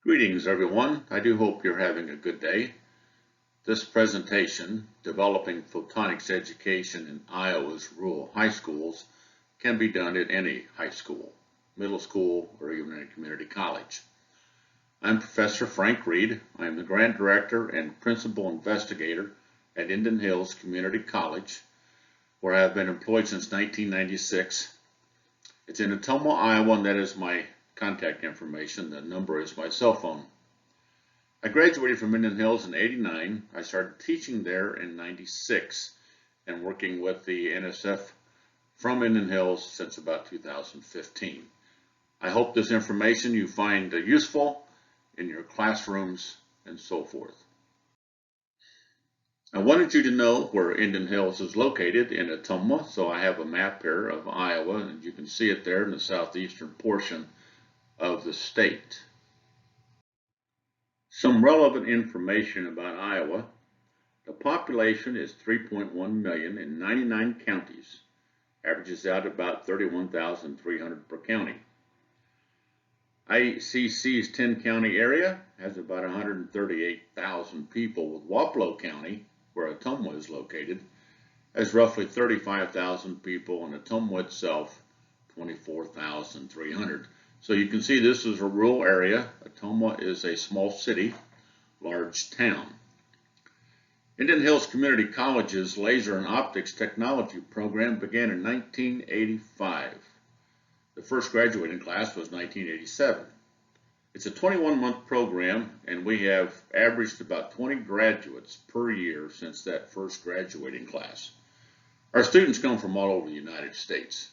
Greetings everyone, I do hope you're having a good day. This presentation, Developing Photonics Education in Iowa's Rural High Schools, can be done at any high school, middle school, or even in a community college. I'm Professor Frank Reed. I am the Grant Director and Principal Investigator at Indian Hills Community College, where I have been employed since 1996. It's in Ottumwa, Iowa, and that is my contact information. The number is my cell phone. I graduated from Indian Hills in '89. I started teaching there in '96 and working with the NSF from Indian Hills since about 2015. I hope this information you find useful in your classrooms and so forth. I wanted you to know where Indian Hills is located in Ottumwa, so I have a map here of Iowa, and you can see it there in the southeastern portion of the state. Some relevant information about Iowa. The population is 3.1 million in 99 counties, averages out about 31,300 per county. ICC's 10-county area has about 138,000 people, with Wapello County, where Ottumwa is located, has roughly 35,000 people, and Ottumwa itself 24,300. So you can see this is a rural area. Ottumwa is a small city, large town. Indian Hills Community College's Laser and Optics Technology program began in 1985. The first graduating class was 1987. It's a 21-month program, and we have averaged about 20 graduates per year since that first graduating class. Our students come from all over the United States.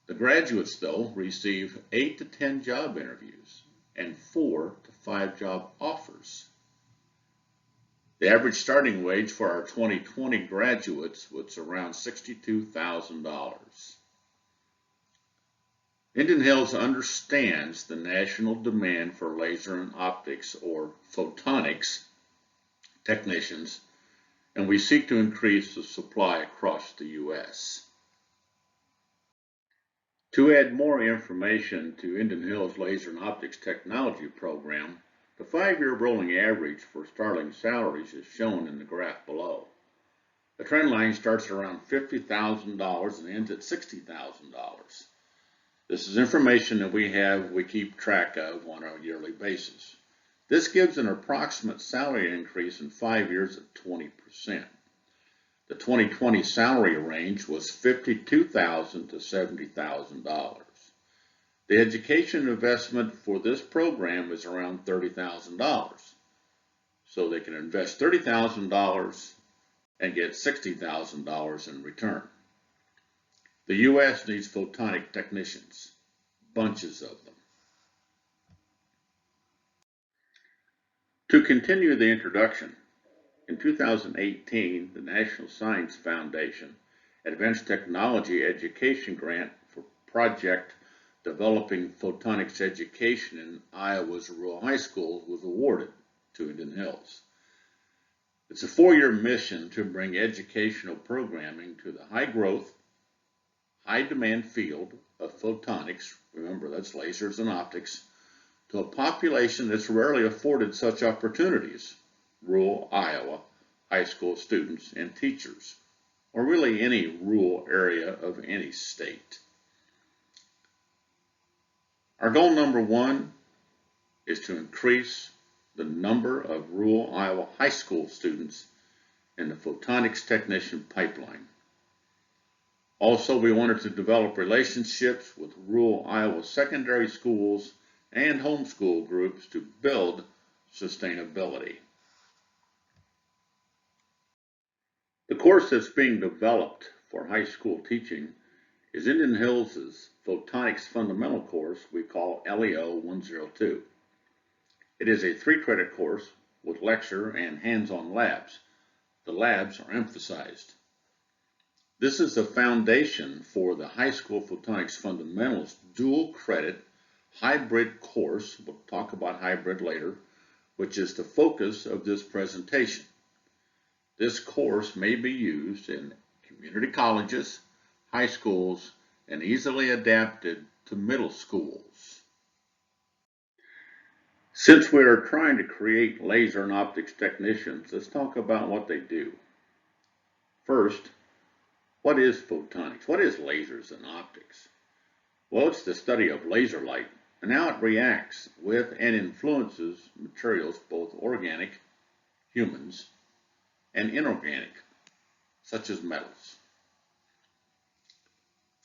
The graduates, though, receive 8 to 10 job interviews and 4 to 5 job offers. The average starting wage for our 2020 graduates was around $62,000. Indian Hills understands the national demand for laser and optics, or photonics, technicians, and we seek to increase the supply across the U.S. To add more information to Indian Hills Laser and Optics Technology program, the 5-year rolling average for starting salaries is shown in the graph below. The trend line starts around $50,000 and ends at $60,000. This is information that we keep track of on a yearly basis. This gives an approximate salary increase in 5 years of 20%. The 2020 salary range was $52,000 to $70,000. The education investment for this program is around $30,000. So they can invest $30,000 and get $60,000 in return. The U.S. needs photonic technicians, bunches of them. To continue the introduction, in 2018, the National Science Foundation Advanced Technology Education Grant for Project Developing Photonics Education in Iowa's Rural High Schools was awarded to Indian Hills. It's a 4-year mission to bring educational programming to the high-growth, high-demand field of photonics, remember that's lasers and optics, to a population that's rarely afforded such opportunities. Rural Iowa high school students and teachers, or really any rural area of any state. Our goal number 1 is to increase the number of rural Iowa high school students in the photonics technician pipeline. Also, we wanted to develop relationships with rural Iowa secondary schools and homeschool groups to build sustainability. The course that's being developed for high school teaching is Indian Hills' Photonics Fundamental course we call LEO 102. It is a 3-credit course with lecture and hands-on labs. The labs are emphasized. This is the foundation for the High School Photonics Fundamentals dual-credit hybrid course. We'll talk about hybrid later, which is the focus of this presentation. This course may be used in community colleges, high schools, and easily adapted to middle schools. Since we are trying to create laser and optics technicians, let's talk about what they do. First, what is photonics? What is lasers and optics? Well, it's the study of laser light and how it reacts with and influences materials, both organic, humans, and inorganic, such as metals.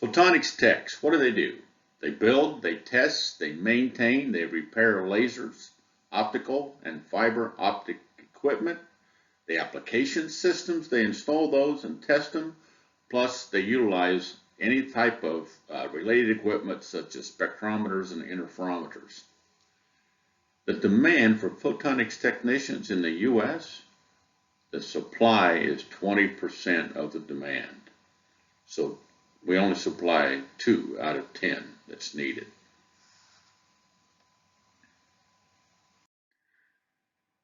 Photonics techs, what do? They build, they test, they maintain, they repair lasers, optical and fiber optic equipment, the application systems, they install those and test them, plus they utilize any type of related equipment such as spectrometers and interferometers. The demand for photonics technicians in the U.S., the supply is 20% of the demand. So we only supply 2 out of 10 that's needed.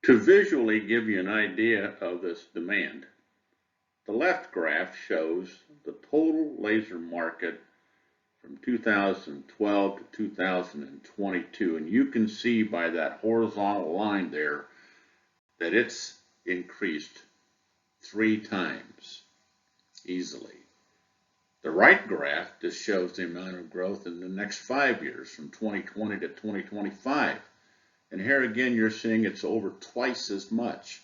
To visually give you an idea of this demand, the left graph shows the total laser market from 2012 to 2022, and you can see by that horizontal line there that it's increased 3 times easily. The right graph just shows the amount of growth in the next 5 years from 2020 to 2025. And here again, you're seeing it's over twice as much.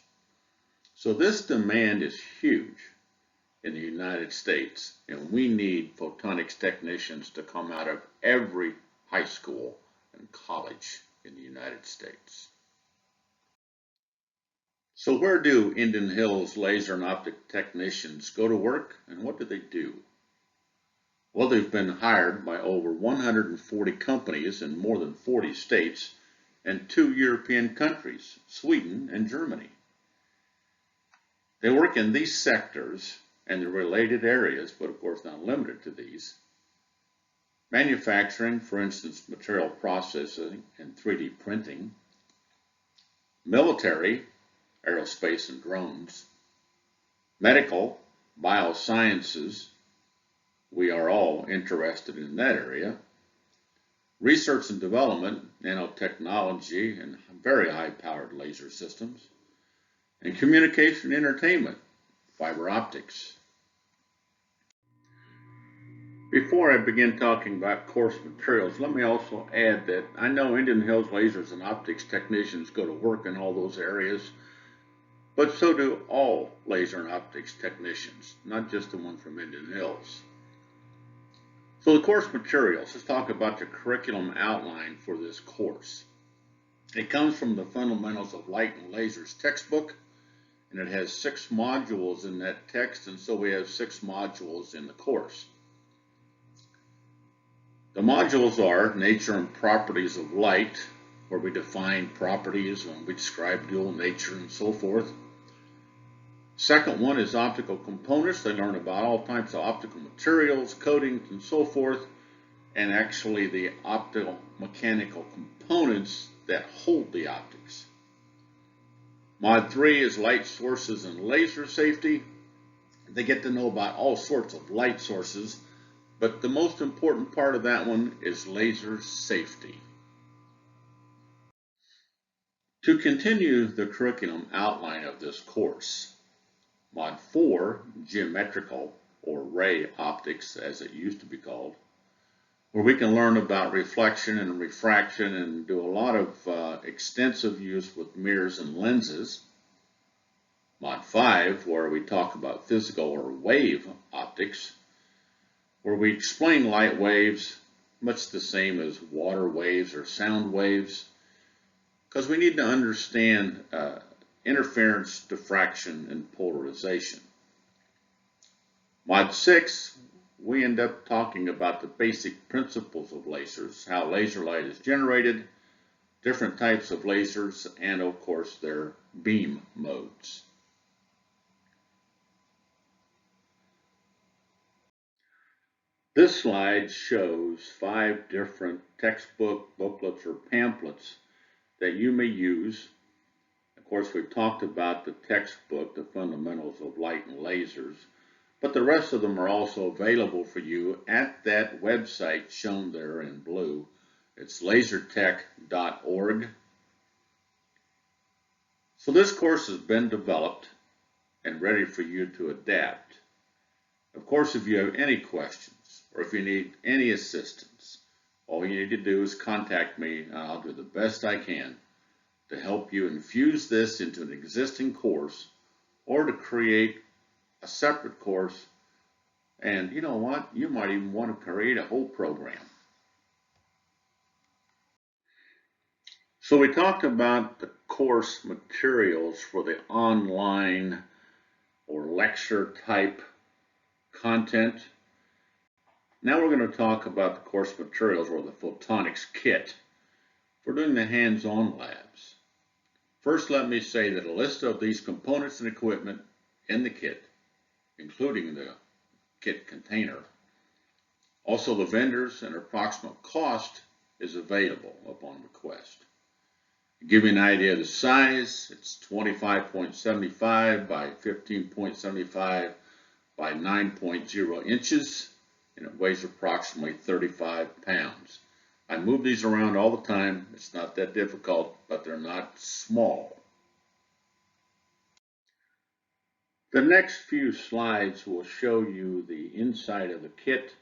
So this demand is huge in the United States, and we need photonics technicians to come out of every high school and college in the United States. So where do Indian Hills laser and optic technicians go to work, and what do? Well, they've been hired by over 140 companies in more than 40 states and 2 European countries, Sweden and Germany. They work in these sectors and the related areas, but of course not limited to these. Manufacturing, for instance, material processing and 3D printing. Military, aerospace and drones. Medical, biosciences, we are all interested in that area. Research and development, nanotechnology, and very high-powered laser systems. And communication and entertainment, fiber optics. Before I begin talking about course materials, let me also add that I know Indian Hills lasers and optics technicians go to work in all those areas, but so do all laser and optics technicians, not just the one from Indian Hills. So the course materials, let's talk about the curriculum outline for this course. It comes from the Fundamentals of Light and Lasers textbook, and it has 6 modules in that text, and so we have 6 modules in the course. The modules are Nature and Properties of Light, where we define properties and we describe dual nature and so forth. Second one is Optical Components. They learn about all types of optical materials, coatings, and so forth, and actually the optical mechanical components that hold the optics. Mod 3 is Light Sources and Laser Safety. They get to know about all sorts of light sources, but the most important part of that one is laser safety. To continue the curriculum outline of this course, Mod 4, Geometrical or Ray Optics as it used to be called, where we can learn about reflection and refraction and do a lot of extensive use with mirrors and lenses. Mod 5, where we talk about physical or wave optics, where we explain light waves, much the same as water waves or sound waves, because we need to understand interference, diffraction, and polarization. Mod 6, we end up talking about the basic principles of lasers, how laser light is generated, different types of lasers, and of course their beam modes. This slide shows 5 different textbook, booklets, or pamphlets that you may use. Of course, we've talked about the textbook, The Fundamentals of Light and Lasers, but the rest of them are also available for you at that website shown there in blue. It's lasertech.org. So this course has been developed and ready for you to adapt. Of course, if you have any questions or if you need any assistance, all you need to do is contact me and I'll do the best I can to help you infuse this into an existing course or to create a separate course. And you know what? You might even want to create a whole program. So we talked about the course materials for the online or lecture type content. Now we're going to talk about the course materials or the Photonics kit for doing the hands-on labs. First, let me say that a list of these components and equipment in the kit, including the kit container, also the vendors and approximate cost, is available upon request. To give you an idea of the size, it's 25.75 by 15.75 by 9.0 inches, and it weighs approximately 35 pounds. I move these around all the time. It's not that difficult, but they're not small. The next few slides will show you the inside of the kit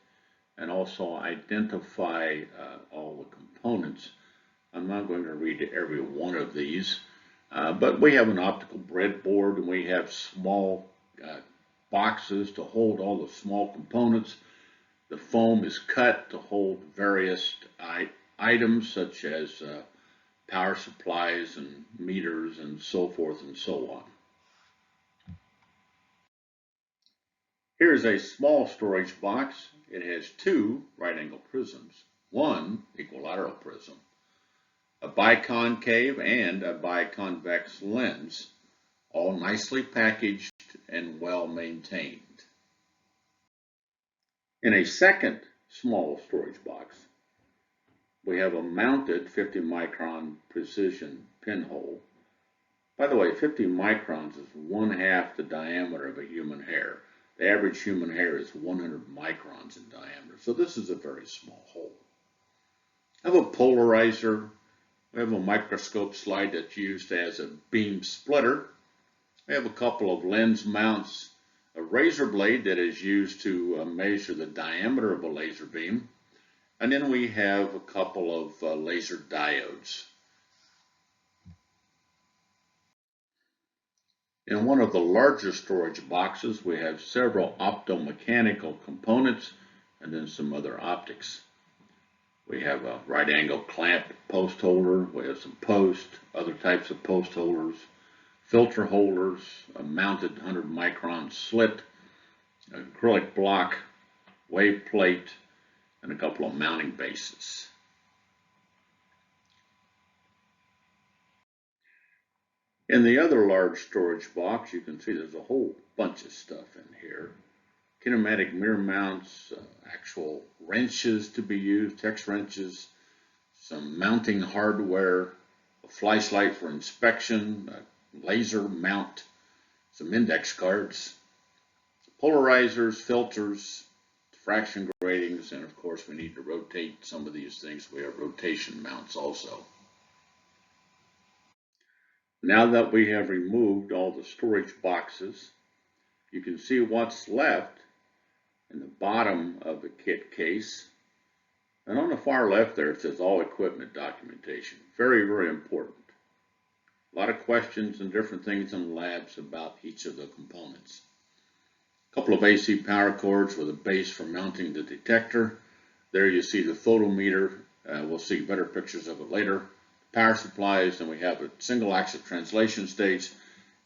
and also identify all the components. I'm not going to read every one of these, but we have an optical breadboard and we have small boxes to hold all the small components. The foam is cut to hold various items such as power supplies and meters and so forth and so on. Here's a small storage box. It has two right-angle prisms, one equilateral prism, a biconcave and a biconvex lens, all nicely packaged and well maintained. In a second small storage box, we have a mounted 50 micron precision pinhole. By the way, 50 microns is 1/2 the diameter of a human hair. The average human hair is 100 microns in diameter, so this is a very small hole. I have a polarizer. We have a microscope slide that's used as a beam splitter. We have a couple of lens mounts, a razor blade that is used to measure the diameter of a laser beam, and then we have a couple of laser diodes. In one of the larger storage boxes, we have several optomechanical components and then some other optics. We have a right angle clamp post holder, we have some post, other types of post holders, filter holders, a mounted 100 micron slit, an acrylic block, wave plate, and a couple of mounting bases. In the other large storage box, you can see there's a whole bunch of stuff in here. Kinematic mirror mounts, actual wrenches to be used, hex wrenches, some mounting hardware, a flashlight for inspection, a laser mount, some index cards, polarizers, filters, diffraction gratings, and of course we need to rotate some of these things. We have rotation mounts also. Now that we have removed all the storage boxes, you can see what's left in the bottom of the kit case. And on the far left there, it says all equipment documentation. Very, very important. A lot of questions and different things in labs about each of the components. A couple of AC power cords with a base for mounting the detector. There you see the photometer. We'll see better pictures of it later. Power supplies, and we have a single axis translation stage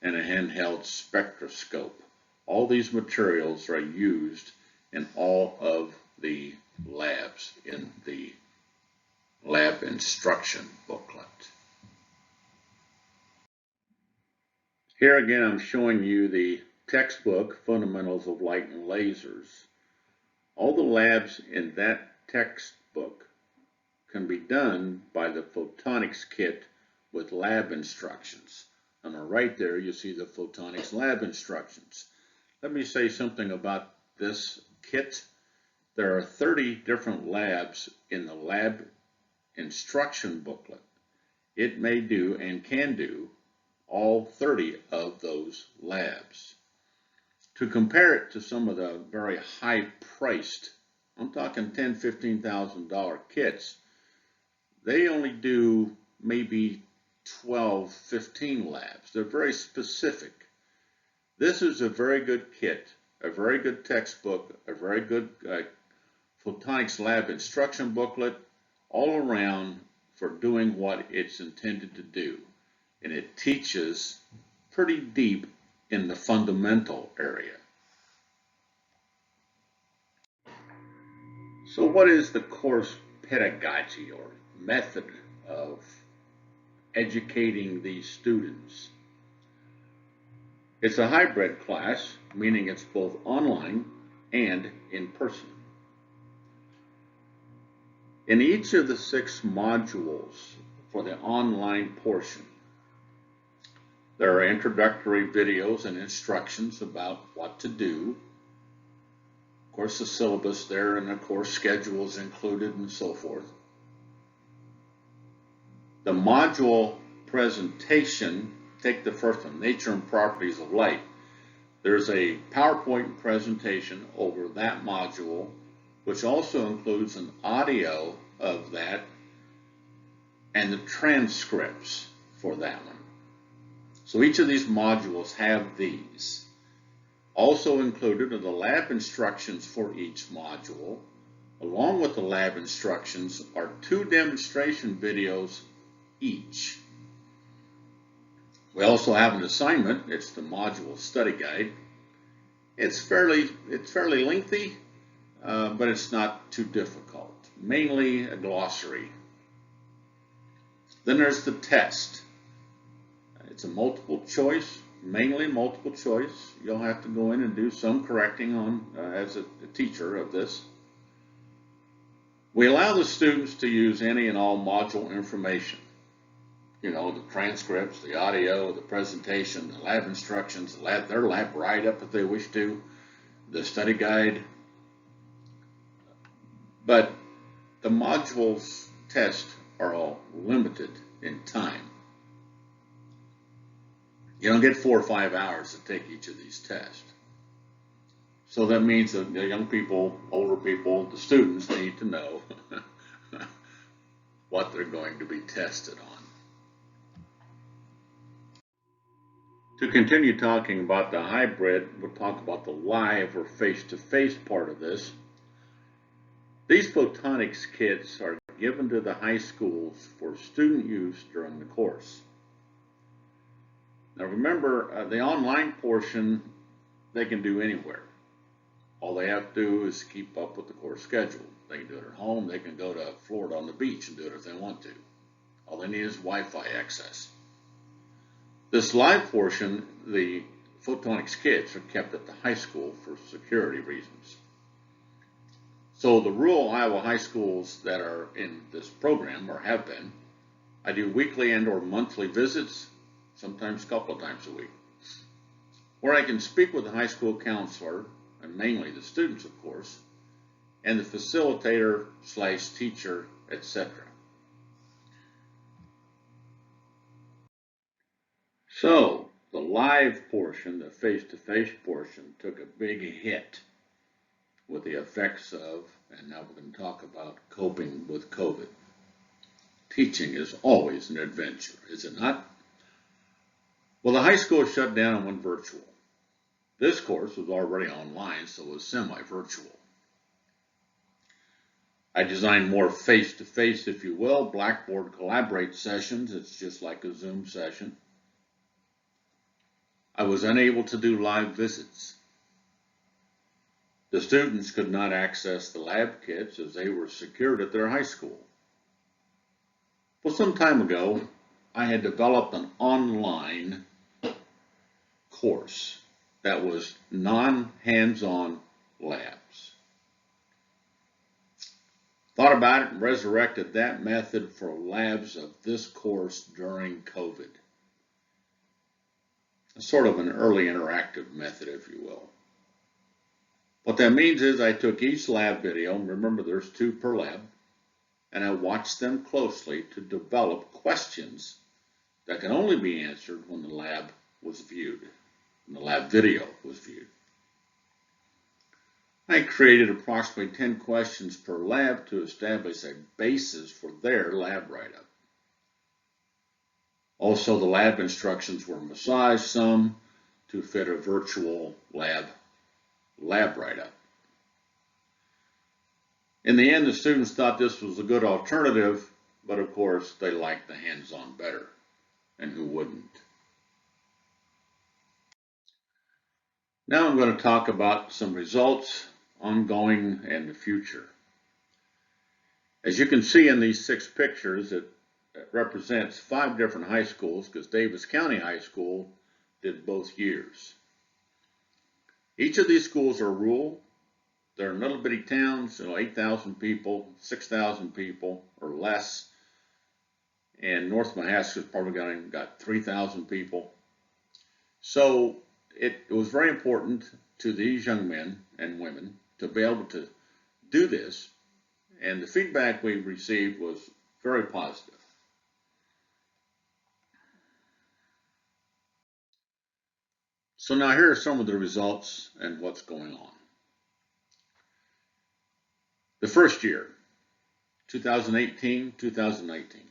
and a handheld spectroscope. All these materials are used in all of the labs in the lab instruction booklet. Here again I'm showing you the textbook, Fundamentals of Light and Lasers. All the labs in that textbook can be done by the Photonics kit with lab instructions. On the right there you see the Photonics lab instructions. Let me say something about this kit. There are 30 different labs in the lab instruction booklet. It may do and can do all 30 of those labs. To compare it to some of the very high-priced, I'm talking $10,000, $15,000 kits, they only do maybe 12, 15 labs. They're very specific. This is a very good kit, a very good textbook, a very good Photonics lab instruction booklet, all around for doing what it's intended to do. And it teaches pretty deep in the fundamental area. So what is the course pedagogy or method of educating these students? It's a hybrid class, meaning it's both online and in person. In each of the 6 modules for the online portion, there are introductory videos and instructions about what to do. Of course, the syllabus there and the course schedule is included and so forth. The module presentation, take the first one, Nature and Properties of Light. There's a PowerPoint presentation over that module, which also includes an audio of that and the transcripts for that one. So each of these modules have these. Also included are the lab instructions for each module. Along with the lab instructions are 2 demonstration videos each. We also have an assignment. It's the module study guide. It's fairly lengthy, but it's not too difficult. Mainly a glossary. Then there's the test. It's a multiple choice, mainly multiple choice. You'll have to go in and do some correcting on as a teacher of this. We allow the students to use any and all module information. You know, the transcripts, the audio, the presentation, the lab instructions, their lab write-up if they wish to, the study guide. But the modules test are all limited in time. You don't get 4 or 5 hours to take each of these tests. So that means that the young people, older people, the students need to know what they're going to be tested on. To continue talking about the hybrid, we'll talk about the live or face-to-face part of this. These photonics kits are given to the high schools for student use during the course. Now remember, the online portion, they can do anywhere. All they have to do is keep up with the course schedule. They can do it at home. They can go to Florida on the beach and do it if they want to. All they need is Wi-Fi access. This live portion, the photonics kits are kept at the high school for security reasons. So the rural Iowa high schools that are in this program, or have been, I do weekly and or monthly visits, sometimes a couple of times a week, where I can speak with the high school counselor, and mainly the students, of course, and the facilitator / teacher, etc. So the live portion, the face-to-face portion, took a big hit with the effects of, and now we're going to talk about coping with COVID. Teaching is always an adventure, is it not? Well, the high school shut down and went virtual. This course was already online, so it was semi-virtual. I designed more face-to-face, if you will, Blackboard Collaborate sessions. It's just like a Zoom session. I was unable to do live visits. The students could not access the lab kits as they were secured at their high school. Well, some time ago, I had developed an online course that was non-hands-on labs. Thought about it and resurrected that method for labs of this course during COVID. Sort of an early interactive method, if you will. What that means is I took each lab video, and remember there's 2 per lab, and I watched them closely to develop questions that can only be answered when the lab was viewed, when the lab video was viewed. I created approximately 10 questions per lab to establish a basis for their lab write-up. Also, the lab instructions were massaged some to fit a virtual lab write-up. In the end, the students thought this was a good alternative, but of course, they liked the hands-on better, and who wouldn't? Now I'm going to talk about some results, ongoing, and the future. As you can see in these 6 pictures, it represents 5 different high schools because Davis County High School did both years. Each of these schools are rural. They're in little bitty towns, 8,000 people, 6,000 people or less. And North Mahaska's probably got 3,000 people. So it was very important to these young men and women to be able to do this. And the feedback we received was very positive. So now here are some of the results and what's going on. The first year, 2018-2019,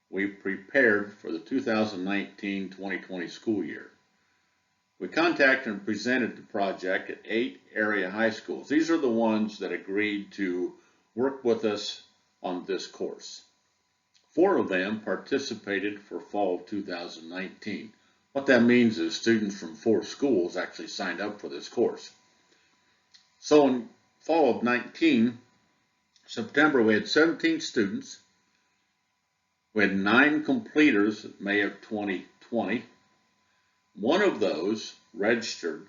we prepared for the 2019-2020 school year. We contacted and presented the project at 8 area high schools. These are the ones that agreed to work with us on this course. 4 of them participated for fall of 2019. What that means is students from 4 schools actually signed up for this course. So in fall of 19, September, we had 17 students. We had 9 completers in May of 2020. One of those registered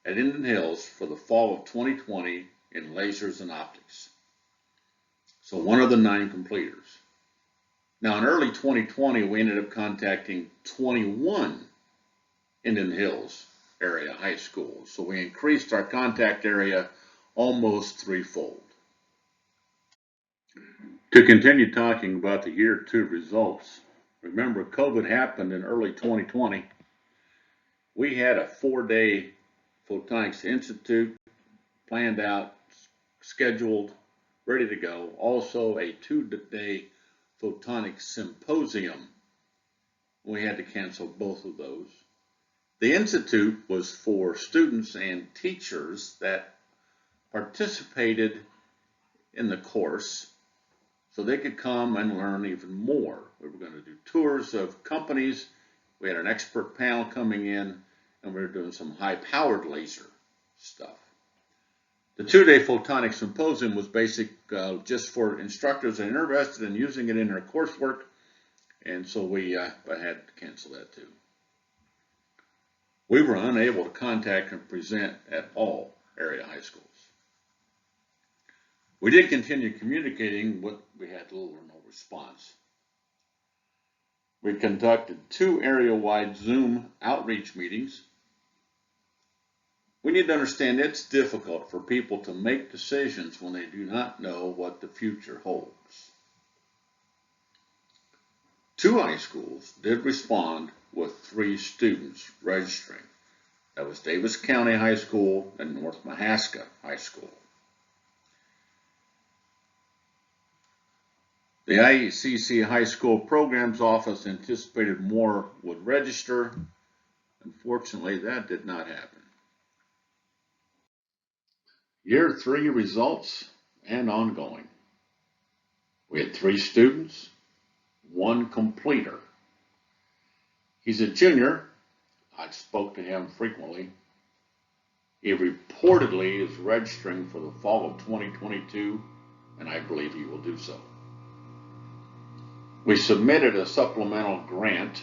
at Indian Hills for the fall of 2020 in lasers and optics. So one of the 9 completers. Now in early 2020, we ended up contacting 21 Indian Hills area high schools. So we increased our contact area almost 3-fold. To continue talking about the year 2 results, remember COVID happened in early 2020. We had a 4-day Photonics Institute planned out, scheduled, ready to go. Also a 2-day Photonics Symposium. We had to cancel both of those. The Institute was for students and teachers that participated in the course so they could come and learn even more. We were going to do tours of companies. We had an expert panel coming in, and we were doing some high-powered laser stuff. The 2-day Photonics Symposium was just for instructors that are interested in using it in their coursework, and so we had to cancel that too. We were unable to contact and present at all area high schools. We did continue communicating, but we had little or no response. We conducted 2 area-wide Zoom outreach meetings. We need to understand it's difficult for people to make decisions when they do not know what the future holds. 2 high schools did respond with 3 students registering. That was Davis County High School and North Mahaska High School. The IECC High School Programs Office anticipated more would register. Unfortunately, that did not happen. Year 3 results and ongoing. We had 3 students, 1 completer. He's a junior. I spoke to him frequently. He reportedly is registering for the fall of 2022, and I believe he will do so. We submitted a supplemental grant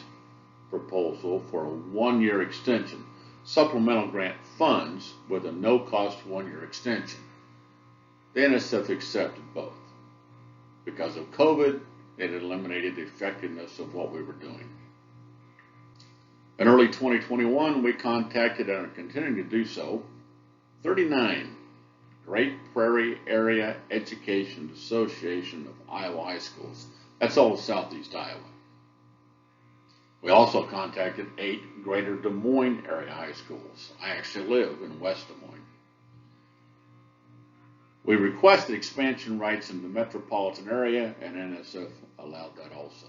proposal for a 1-year extension. Supplemental grant funds with a no-cost 1-year extension. The NSF accepted both. Because of COVID, it eliminated the effectiveness of what we were doing. In early 2021, we contacted and are continuing to do so 39 Great Prairie Area Education Association of Iowa high schools. That's all of southeast Iowa. We also contacted 8 greater Des Moines area high schools. I actually live in West Des Moines. We requested expansion rights in the metropolitan area, and NSF allowed that also.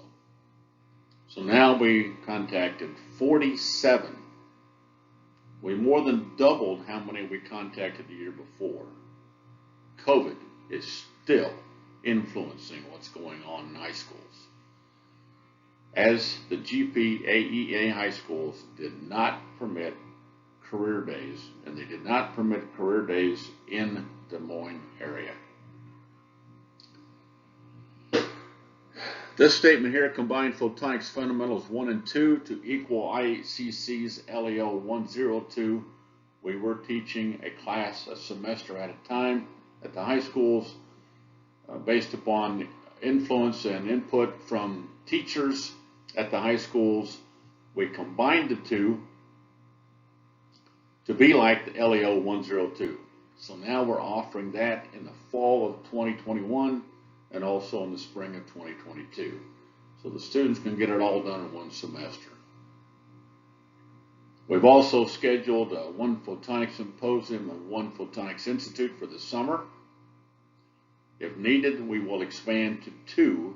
So now we contacted 47. We more than doubled how many we contacted the year before. COVID is still influencing what's going on in high schools, as the GPAEA high schools did not permit career days, and they did not permit career days in Des Moines area. This statement here combined Photonics Fundamentals 1 and 2 to equal IACC's LEO 102. We were teaching a class a semester at a time at the high schools based upon influence and input from teachers at the high schools. We combined the two to be like the LEO 102. So now we're offering that in the fall of 2021 and also in the spring of 2022. So the students can get it all done in one semester. We've also scheduled one Photonics Symposium and one Photonics Institute for the summer. If needed, we will expand to 2,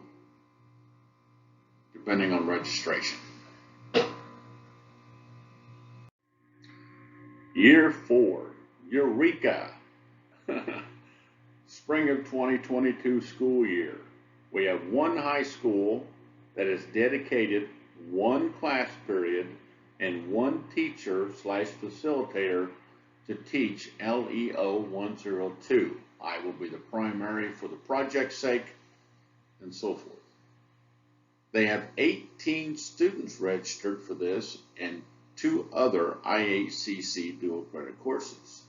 depending on registration. Year 4, Eureka! Spring of 2022 school year. We have one high school that is dedicated one class period and one teacher/facilitator to teach LEO 102. I will be the primary for the project's sake, and so forth. They have 18 students registered for this and 2 other IACC dual credit courses.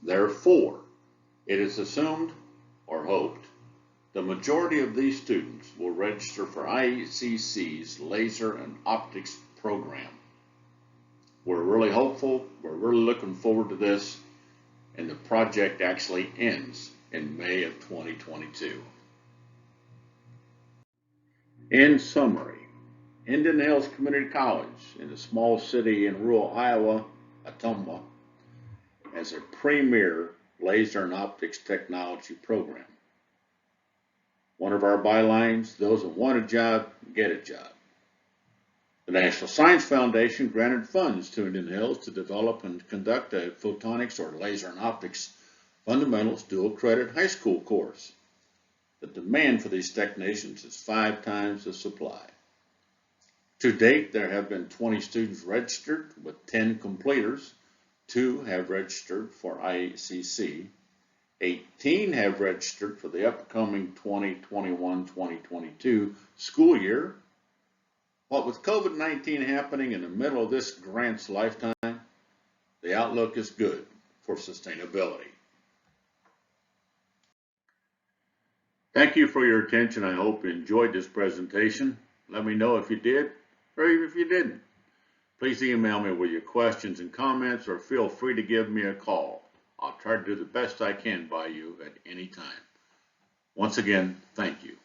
Therefore, it is assumed or hoped the majority of these students will register for IACC's laser and optics program. We're really hopeful, we're really looking forward to this, and the project actually ends in May of 2022. In summary, Indian Hills Community College in a small city in rural Iowa, Ottumwa, as a premier laser and optics technology program. One of our bylines, those that want a job, get a job. The National Science Foundation granted funds to Indian Hills to develop and conduct a photonics or laser and optics fundamentals dual credit high school course. The demand for these technicians is 5 times the supply. To date, there have been 20 students registered with 10 completers. 2 have registered for IACC. 18 have registered for the upcoming 2021-2022 school year. What with COVID-19 happening in the middle of this grant's lifetime, the outlook is good for sustainability. Thank you for your attention. I hope you enjoyed this presentation. Let me know if you did, or even if you didn't. Please email me with your questions and comments, or feel free to give me a call. I'll try to do the best I can by you at any time. Once again, thank you.